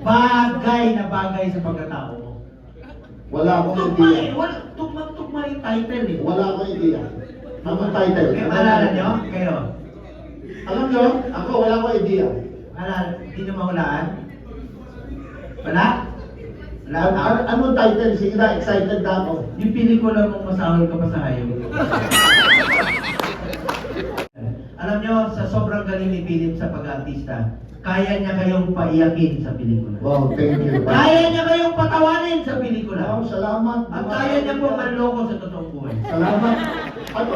bagay na bagay sa pagkatao mo. Wala akong Tugma idea. eh, tugma yung title eh. Wala akong idea. Anong title? Kaya maalala nyo? Kayo? Alam nyo, ako wala akong idea. Hindi nyo mahulaan? Wala? Anong title? Sige na, excited na ako. Yung pelikula mong masahol ka pa sa hayop. Alam nyo, sa sobrang galing ni Philip sa pag-artista, kaya niya kayong paiyakin sa pelikula. Wow, thank you. Kaya niya kayong patawanin sa pelikula. Wow, salamat. At kaya niya pong manloko sa totoong buhay. Salamat. Ano?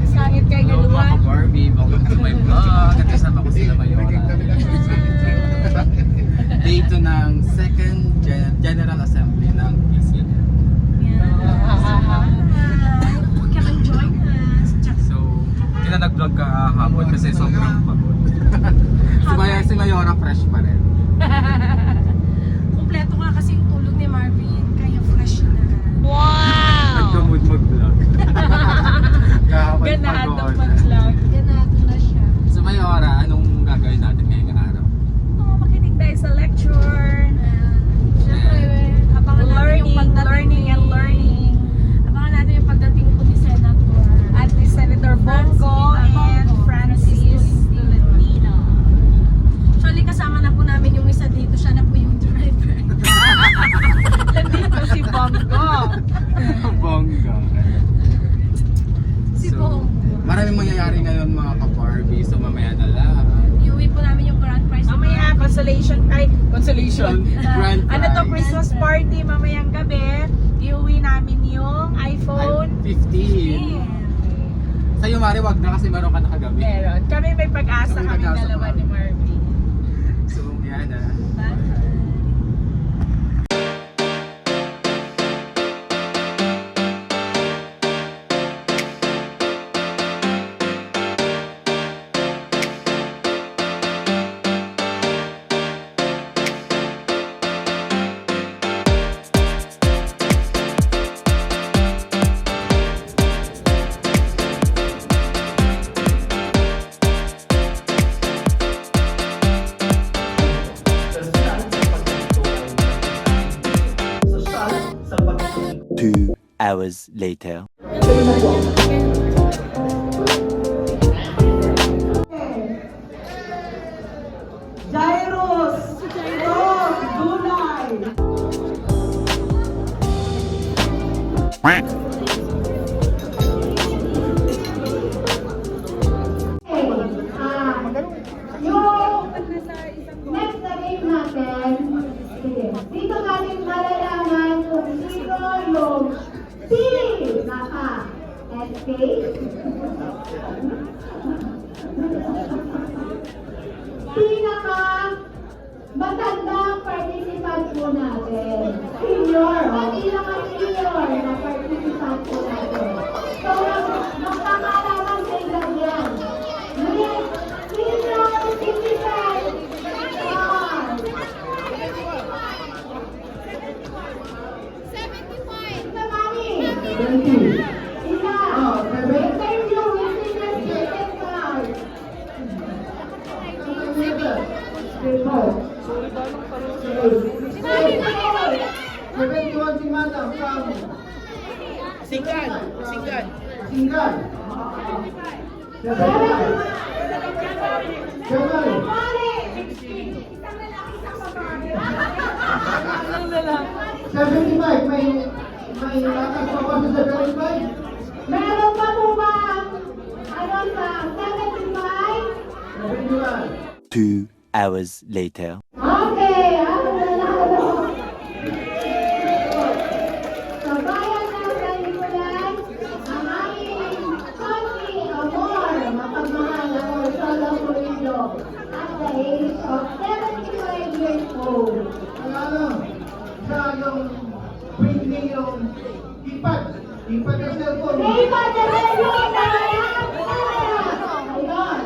Sangit kay Galuan. Barbie, welcome to my vlog. At kasama ko sila Mayora. Day 2 ng second General Assembly ng PCN. So, hindi na nag-vlog kahapon kasi sobrang pagod. Si Mayora fresh pa rin. Kompleto nga kasi yung tulog ni Marvin, kaya fresh na. Wow! Nagka-mood mag-vlog. Ganado mag-vlog. Ganado na siya. So Mayora, anong gagawin natin ngayong araw? Makinig tayo sa lecture. Siyempre, abangan natin yung pagdating Abangan natin yung pagdating po ni Senator. At ni Senator Bongo and Francis Tolentino. Actually, kasama na po namin yung isa dito. Siya na po yung driver. Nandito si Bongo. Bongga. Si Bong. Maraming mangyayari ngayon mga ka-Barbie, so mamaya na lang. Iuwi po namin yung grand prize. Mamaya, consolation. Grand Ano to, prize. Christmas party mamayang gabi. Iuwi namin yung iPhone 15. Sa'yo Mari, wag na kasi meron ka nakagabi. Meron. Kami may pag-asa Kami kami nag-asa dalawa pa. ni Marvin. So, yan na. Two hours later. Jairus! Bong! Gulay! Yung next na game natin, dito natin malalaman kung sino yung pinaka-SK matandang participant po natin. Senior. Ilang ang senior na participant po natin. So, magkakalaman sa ilang yan. Ngunit, senior participant. Ito, Mami. 20. Ila. Interview with senior student card. 71 si Madam from Singgan. Singan. 75, may tatas pa ba sa 75? Meron pa po ba ano sa 75? 71. 2 hours later. Okay, ako na lalo. Sa bayan ng Balibulan, ang aming country amor, mapagmahal na Ursula Murillo at the age of 75 years old. Siya yung print niya yung ipad ng cellphone. May pagdadalo na yan! Ayun.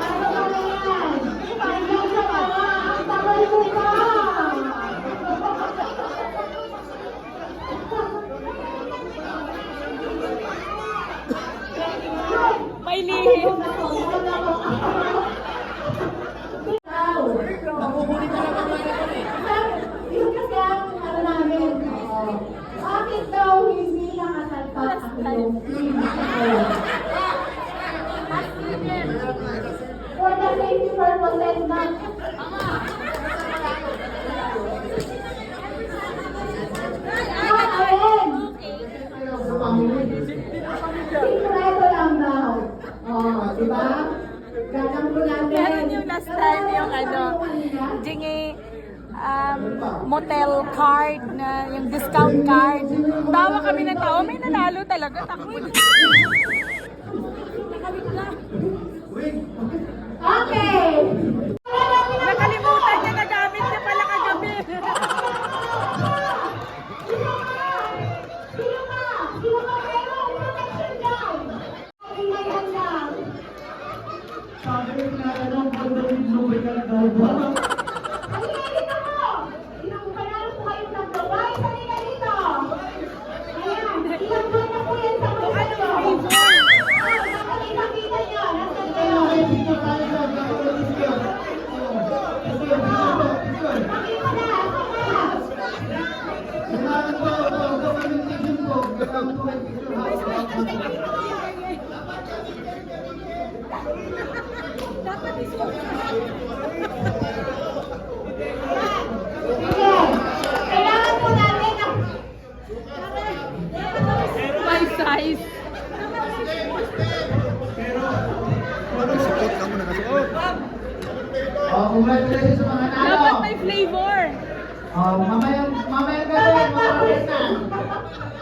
Ano ba na yan? Hanggang sa mga ang tagal mo pa! May lihim. po natin. Meron yung last time yung Jingy motel card na yung discount card. Tawa kami ng tao, may nanalo talaga. Takot. Nakawit na. Okay. Nakalimutan niya na gamit niya pala kagabi. Sabi ko na pag David lubricant daw ba? Dapat isuot. Kailangan po natin My size. Congratulations sa mga nalo. Dapat may flavor. Mamaya gawin, mga na.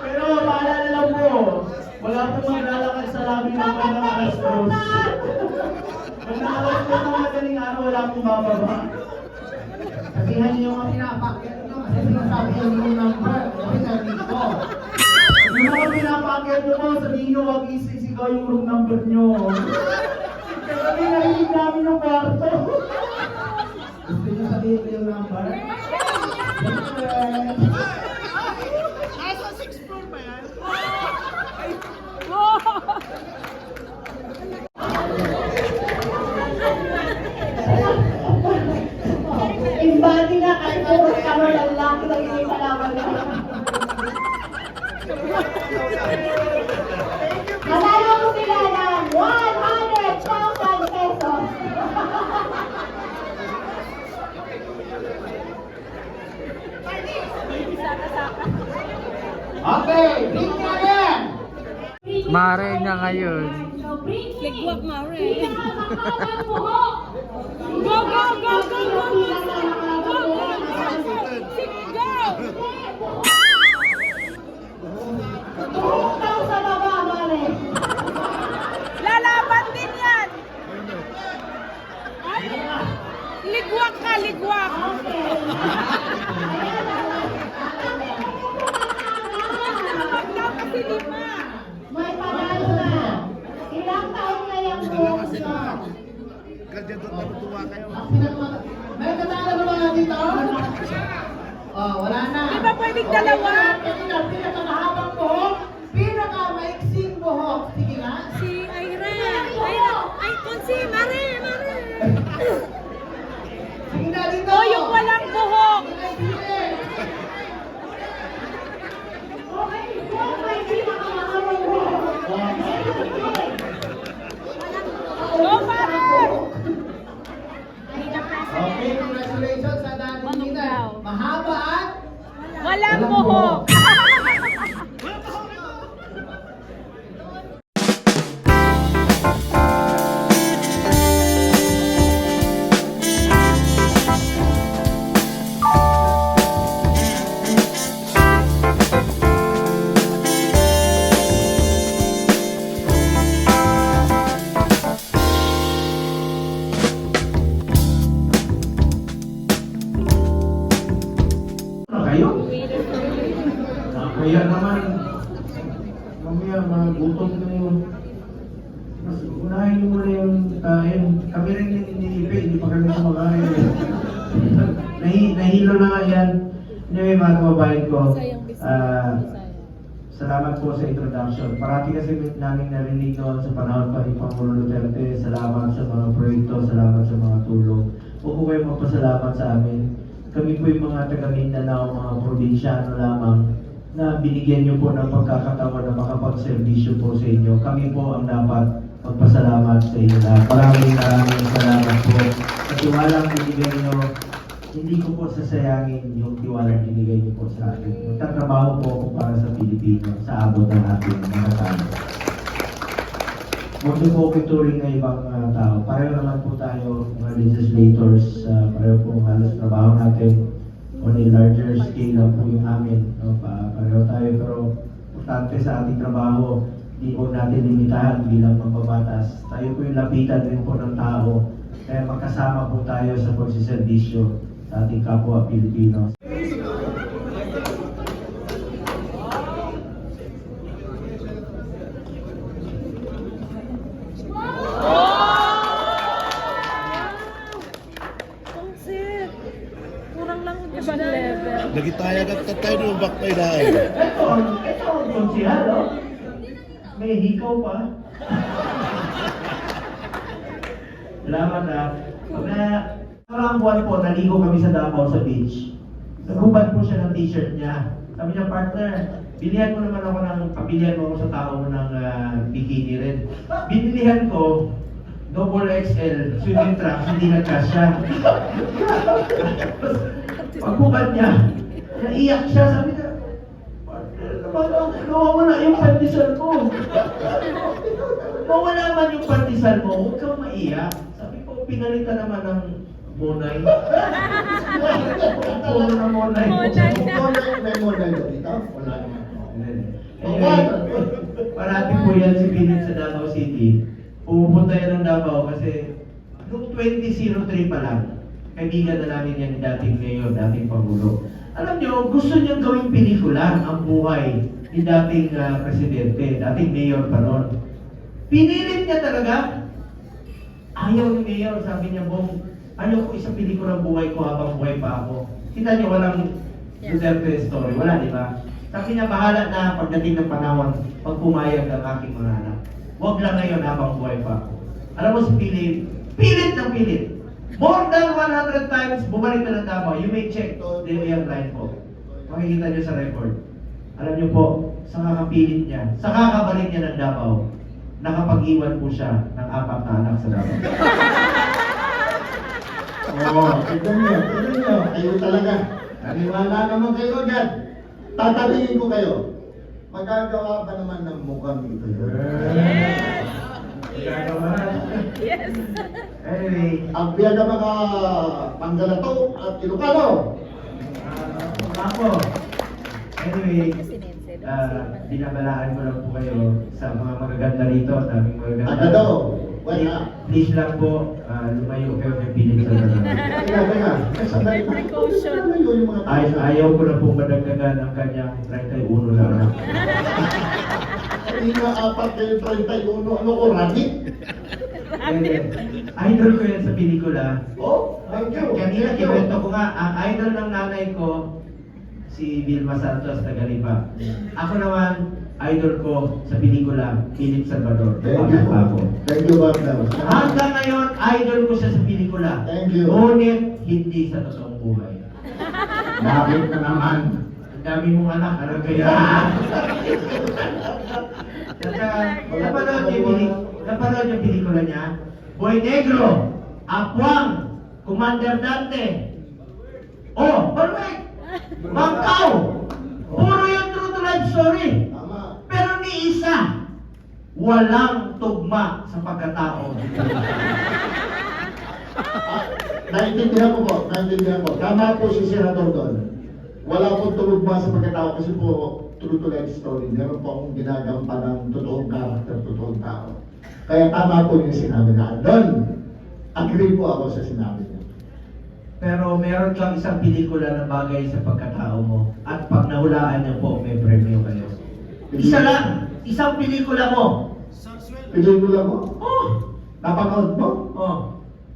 Pero paalala lang po, wala pong maglalakad sa labi ng bandang alas 2. Pag nakalas po ng madaling araw, wala pong bababa. Sabihan niyo yung pinapakit nyo kasi sinasabi yung number. Okay, sabihin ko. Yung mga pinapakit nyo po, sabihin nyo, huwag isisigaw yung room number nyo. Kasi narinig namin yung kwarto. Gusto niyo sabihin ko yung number? Imbati na kasi puro kamo lalaki lang yung kalaban nila. Manalo ko sila ng 100,000 pesos. Okay, big na rin! Mare niya ngayon. Ligwak mare. Pinakamahabang buhok. Go, go, go, go, go. Go, go. Sige, go. Buhok daw sa baba, mare. Lalaban din yan. Ligwak ka, ligwak. Wag daw kasi lima. May panalo na. Ilang taon na yung buhok nyo? May katalo na mga dito? Oh, wala na. Di ba pwedeng dalawa? Pinakamahabang buhok, pinakamaiksing buhok. Sige nga. Si Ira. Ira. Ay, konsi. Mare, mare. Sige na dito. O, yung walang buhok. Sige. Okay, may pinakamahabang buhok. Go, mare. Okay, congratulations sa dami nila. Mahaba at Walang buhok. Kayo? Kaya naman, mamaya magutom na yun. Mas unahin mo na yung kain. Kami rin yung iniipi, hindi pa kami kumakain. Nahilo na nga yan. Anyway, mga kababayan ko, salamat po sa introduction. Parati kasi namin narinig noon sa panahon pa ni Pangulo Duterte. Salamat sa mga proyekto, salamat sa mga tulong. Huwag po kayo magpasalamat sa amin. Kami po yung mga taga Mindanao, mga probinsyano lamang na binigyan niyo po ng pagkakataon na makapagservisyo po sa inyo. Kami po ang dapat magpasalamat sa inyo lahat. Maraming salamat po. Sa tiwalang binigay niyo, hindi ko po sasayangin yung tiwalang binigay niyo po sa akin. Magtatrabaho po ako para sa Pilipino sa abot ng ating mga tao. magsupokuturing na ibang tao. Pareho naman po tayo, mga legislators, pareho po halos trabaho natin on a larger scale lang po yung amin. No? Pareho tayo, pero importante sa ating trabaho, hindi po natin limitahan bilang mambabatas. Tayo po yung lapitan din po ng tao, kaya magkasama po tayo sa pagsiservisyo sa ating kapwa Pilipino. Concept. Kurang lang ibang level. Nagitayag at tatay ng baktay na ay. Ito ang konsihal, no? May hikaw pa. Salamat Parang buwan po, naligo kami sa Davao sa beach. Nagubad po siya ng t-shirt niya. Sabi niya, partner, bilihan mo naman ako pabilihan mo ako sa tao mo ng bikini rin. Binilihan ko, double XL, swimming trunks, hindi nagkasya. Pagbukat niya, naiyak siya, sabi niya, partner, nawawala yung pandesal mo. Mawala man yung pandesal mo, huwag kang maiyak. Sabi ko, pinalitan naman ng monay. Puro na monay. May monay ba dito? Wala naman. Anyway, parati po yan si Philip sa Davao City. Pupunta yan ng Davao kasi noong 2003 pa lang, kaibigan na namin yan ni dating mayor, dating Pangulo. Alam nyo, gusto niyang gawing pelikula ang buhay ni dating presidente, dating mayor pa noon. Pinilit niya talaga. Ayaw ni mayor, sabi niya, Bong, ayaw ko isang pelikulang buhay ko habang buhay pa ako. Kita niyo, walang Duterte story, wala, di ba? Sabi niya, bahala na pagdating ng panahon, pag pumayag ang aking mga anak. Huwag lang ngayon habang buhay pa ako. Alam mo si Philip, pilit ng pilit. More than 100 times, bumalik na ng Davao. You may check the airline po. Makikita niyo sa record. Alam niyo po, sa kakapilit niya, sa kakabalik niya ng Davao, nakapag-iwan po siya ng 4 na anak sa Davao. Oo, tignan niyo. Kayo talaga. Naniwala naman kayo agad. Tatanungin ko kayo. Magagawa ba naman ng mukhang ito yun? Yes. Anyway, Ang biya ng mga Panggalato at Ilocano. ako. Anyway, binabalaan ko lang po kayo sa mga magaganda rito, daming magaganda. Agado. Wala. Please lang po, lumayo kayo kay Philip Salvador. Teka. May precaution. Yung mga Ayaw ko na pong madagdagan ang kanyang 31 lang. Hindi nga 4 kayo 31. Ano ko, rabbit? Idol ko yan sa pelikula. Oh, thank you. Kanina kikwento ko nga, ang idol ng nanay ko, si Vilma Santos Tagalipa. Ako naman, idol ko sa pelikula, Philip Salvador. Thank you. Thank you, Barda. Hanggang ngayon, idol ko siya sa pelikula. Thank you. Ngunit, hindi sa totoong buhay. Bakit na naman? Ang dami mong anak, ano kaya? Napanood yung pelikula niya, Boy Negro, Apwang, Commander Dante. Oh, perfect! Mangkaw! Puro yung true to life story. Tama. Pero ni isa, walang tugma sa pagkatao. Naintindihan ko po. Tama po si Senator doon. Wala pong tulugma sa pagkatao kasi po true to life story. Meron po akong ginagampa ng totoong karakter, totoong tao. Kaya tama po yung sinabi na doon. Agree po ako sa sinabi niya. Pero meron kang isang pelikula na bagay sa pagkatao mo. At pag nahulaan niyo po, may premyo kayo. Isa lang! Isang pelikula mo! Pelikula mo? Oh! Napanood mo? Oh!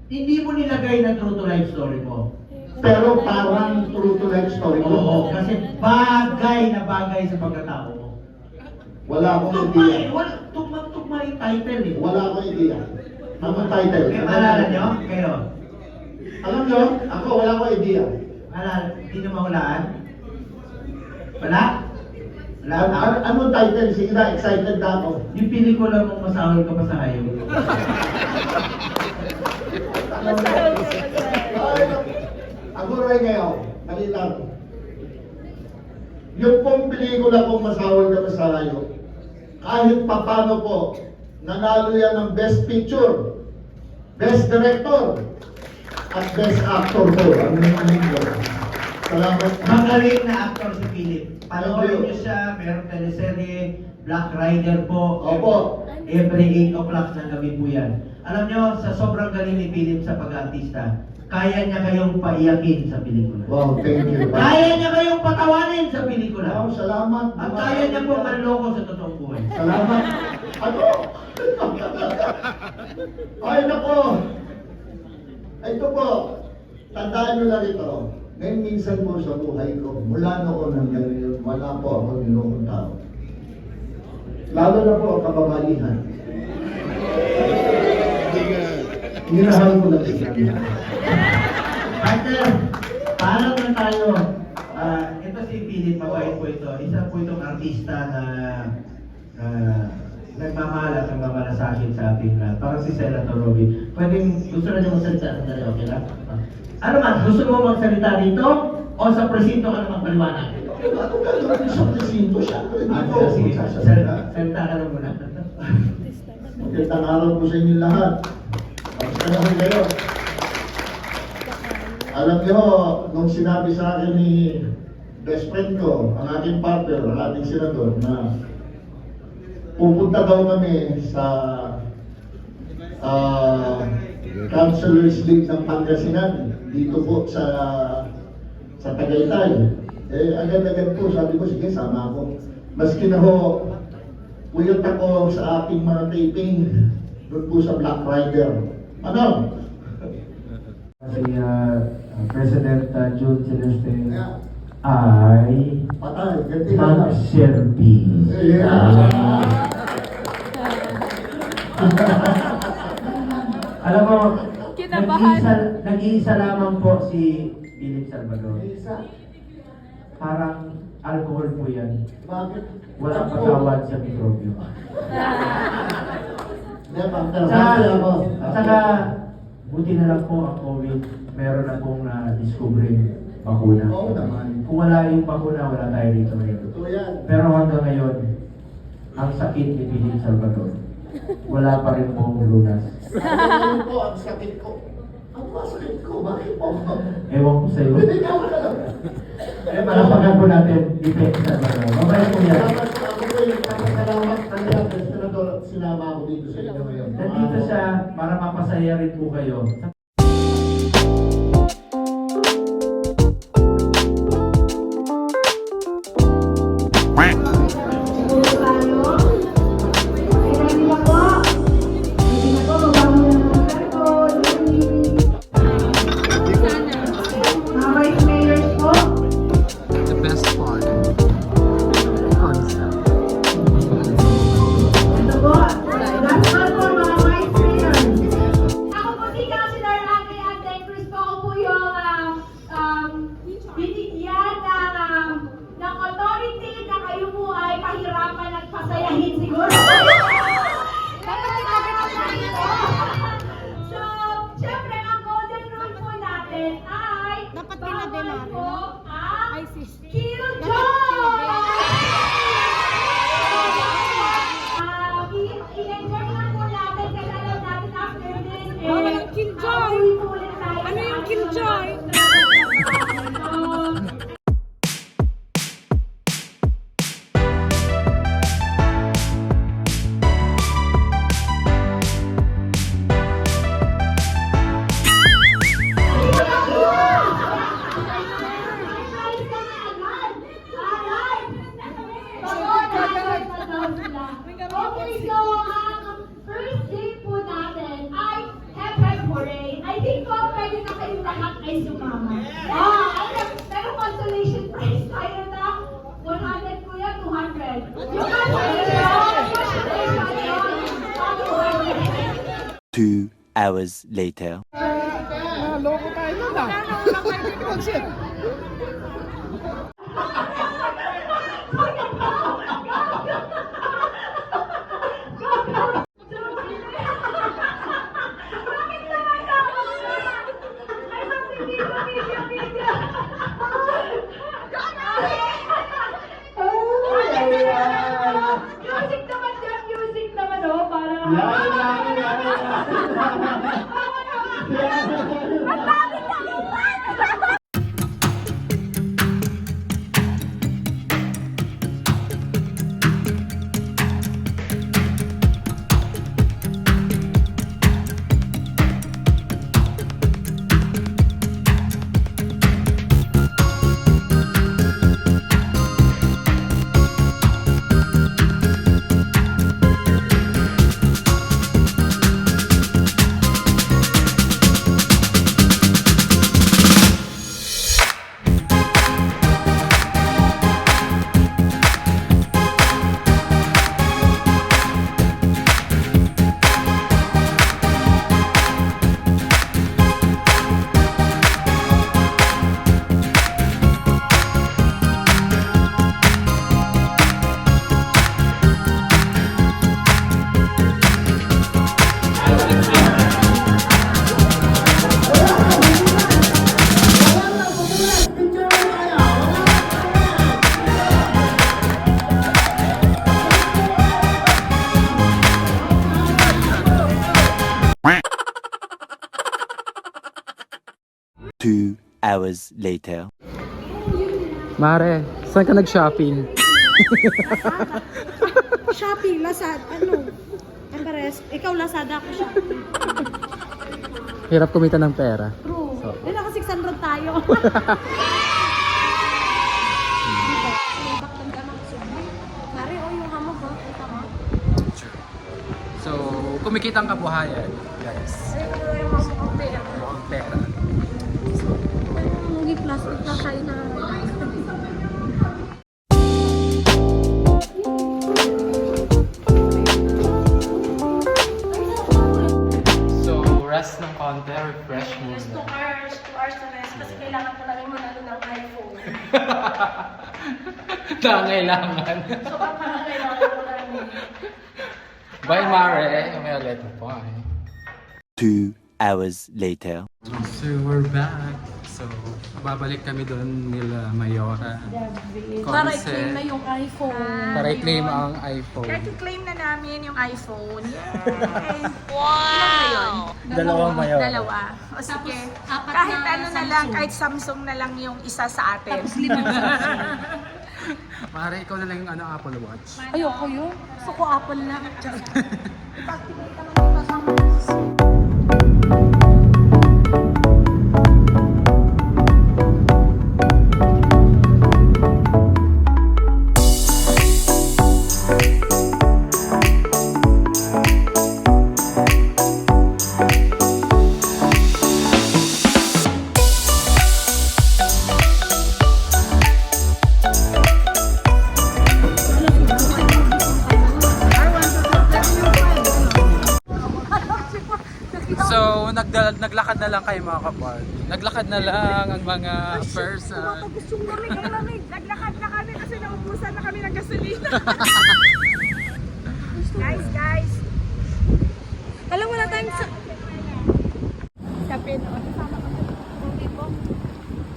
Hindi mo nilagay na true to life story mo. Pero parang true to life story mo. Oo, kasi bagay na bagay sa pagkatao mo. Wala akong Tugma idea. tugma yung title eh. Wala akong idea. Anong title? Kaya maalala niyo? Kayo? Alam niyo, ako wala akong idea. Hindi niyo mahulaan? Wala? Wala? Anong title? Sige na, excited na ako. Yung pelikula mong masahol ka pa sa hayop. Ako rin ngayon, malilang. Yung pong pelikula kong Masawal ka sa Layo, kahit papano po, nanalo yan ng Best Picture, Best Director, at Best Actor po. Ang nito. Salamat. Magaling na actor si Philip. Panoorin Thank you. niyo siya, mayroong teleserye, Black Rider po. Opo. Every 8 o'clock ng gabi po yan. Alam niyo, sa sobrang galing ni Philip sa pag-artista, kaya niya kayong paiyakin sa pelikula. Wow, thank you. Kaya niya kayong patawanin sa pelikula. Wow, salamat. At kaya niya pong manloko sa totoong buhay. Salamat. Ano? Ay, nako. Ito po, tandaan nyo lang ito. Ngayon minsan po sa buhay ko, mula noon hanggang ngayon, wala po ako nilokong tao. Lalo na po ang kababaihan. Minahal ko lang siya. Partner, parang na tayo. Ito si Philip, mabait po ito. Isa po itong artista na nagmamahal at nagmamalasakit sa ating lahat. Parang si Senator Robby. Gusto na niyo magsalita ng dali, okay lang? Ano man, gusto mo magsalita dito? O sa presinto ka na magpaliwanag? Ano ka doon sa presinto siya? Sige, salita ka na muna. Magandang araw po sa inyo lahat. Kamusta naman kayo? Alam niyo, nung sinabi sa akin ni best friend ko, ang aking partner, ang ating senador, na pupunta daw kami sa Councilors League ng Pangasinan, dito po sa Tagaytay. Agad-agad po, sabi ko, sige, sama ako. Maski na ho, uyot ako sa ating mga taping doon po sa Black Rider. Ano? Si President June Celeste ay Patay, ganti ka na. mag-service. Alam mo, Kinabahan. nag-iisa lamang po si Philip Salvador. Parang alcohol po yan. Bakit? Walang patawad sa mikrobyo. Saka, buti na lang po ang COVID, meron na pong na-discover bakuna. Oo naman. Kung wala yung bakuna, wala tayo dito ngayon. Totoo yan. Pero hanggang ngayon, ang sakit ni Philip Salvador, wala pa rin pong lunas. Ano po ang sakit ko? Ano ba sakit ko? Bakit po? Ewan ko sa'yo. Malapagan po natin, Philip Salvador. Mabait po yan. Salamat po. Ako po yung salamat kanila, Senador, at sinama ako dito sa inyo ngayon. Nandito siya para mapasaya rin po kayo. Siguro tayo. Ready na po. Ready na po. Mabango na ng cellphone. Mga vice mayors po. The best part. Concept. Ito po. Last one po, mga vice mayors. Ako po si Councilor Ate Cruz po. Ako po yung binigyan ng authority na kayo po ay pahirapan at pasayahin siguro. So, syempre, ang golden rule po natin ay bawal po ang killjoy! I-enjoy lang po natin kasi alam natin after this Bawal ang killjoy. ulit tayo. Ano yung killjoy? Okay, so ang first day po natin ay Hep Hep Hooray. I think po pwede na kayo lahat ay sumama. Pero consolation prize tayo na 100 kuya, 200. Yung consolation, 2 hours later. Loko tayo nun ah. Music naman dyan, music naman, oh, para 2 hours later. Mare, saan ka nag-shopping? Shopee, Lazada, ano? Embares, ikaw Lazada, ako Shopee. Hirap kumita ng pera. True. So, Yun naka 600 tayo. Mari, oh, yung hamog ko. Kita mo. so kumikita ang kabuhayan, guys. Mukhang pera. Hindi plastic na tayo na. So, rest ng konti, refresh Just 2 muna. hours na rest kasi kailangan ko namin manalo ng iPhone. Kailangan. So, kailangan ko namin. Bye, Mare. May ulit mo po. 2 hours later. So, we're back. So, babalik kami doon nila Mayora. Para i-claim na yung iPhone. Para i-claim ang iPhone. Kahit i-claim na namin yung iPhone. Yay! Wow! Dalawang Mayora. Dalawa. O sige, kahit ano na lang, kahit Samsung na lang yung isa sa atin. Mare, ikaw na lang yung Apple Watch. Ayoko yun. Gusto ko Apple lang. So, naglakad na lang kayo mga kapal. Naglakad na lang ang mga person. Gusto kami, naglakad na kami kasi naubusan na kami ng gasolina. Guys. Alam mo na tayong sa... Sabi noon, kasama ko sa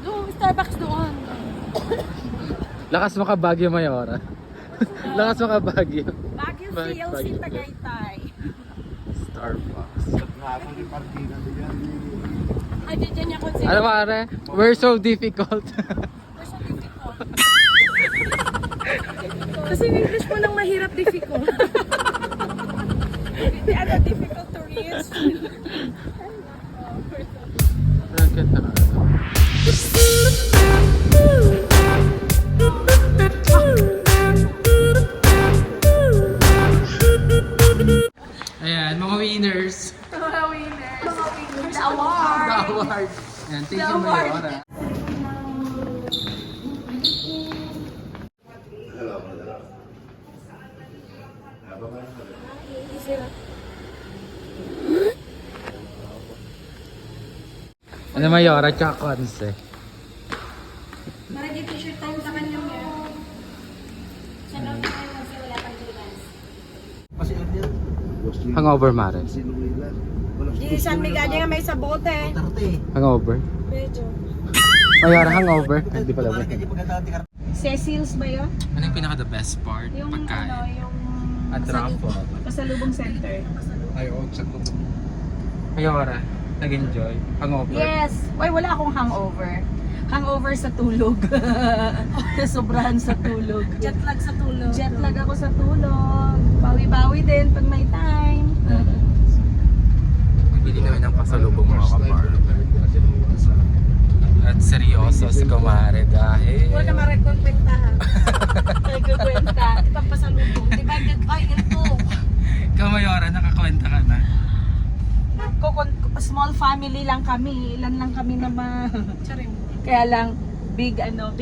doon, Starbucks doon. Lakas mo ka Baguio, Mayora. Lakas mo ka Baguio. Baguio CLC Tagaytay. Starbucks. Ay, dyan niya consider. Ano Mare? We're so difficult. We're so difficult. Kasi yung English mo nang mahirap difficult. Hindi difficult to reach. Ang ganda ka. Ayan, mga winners. Mga winners. The award. The award. Ayan, thank you Mayora. Ano Mayora, tsaka Conce. Para di t-shirt tayo sa kanya mo. Sa loob tayo kasi wala pang clearance. Hangover Mare. Di San Miguel nga may sabote. Hangover. Medyo. Mayora, hangover. Hindi pala ba? Cecil's ba yun? Ano yung pinaka the best part? Yung Pagkain. ano, yung At Raffle. Pasalubong Center. Ay, oo, sakto. Mayora, nag-enjoy. Hangover. Yes. Why, wala akong hangover. Hangover sa tulog. Sobrahan sa tulog. Jetlag sa tulog. Jetlag ako sa tulog. Bawi-bawi din pag may time. Bibili kami ng pasalubong mga kapar. At seryoso si Kumare dahil... Huwag ka marekwenta ha. Nagkukwenta. Pampasalubong. Diba, ito. Ikaw Mayora, nakakwenta ka na. Small family lang kami. Ilan lang kami naman. Charing. Kaya lang big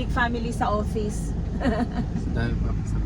family sa office. Dahil pa sa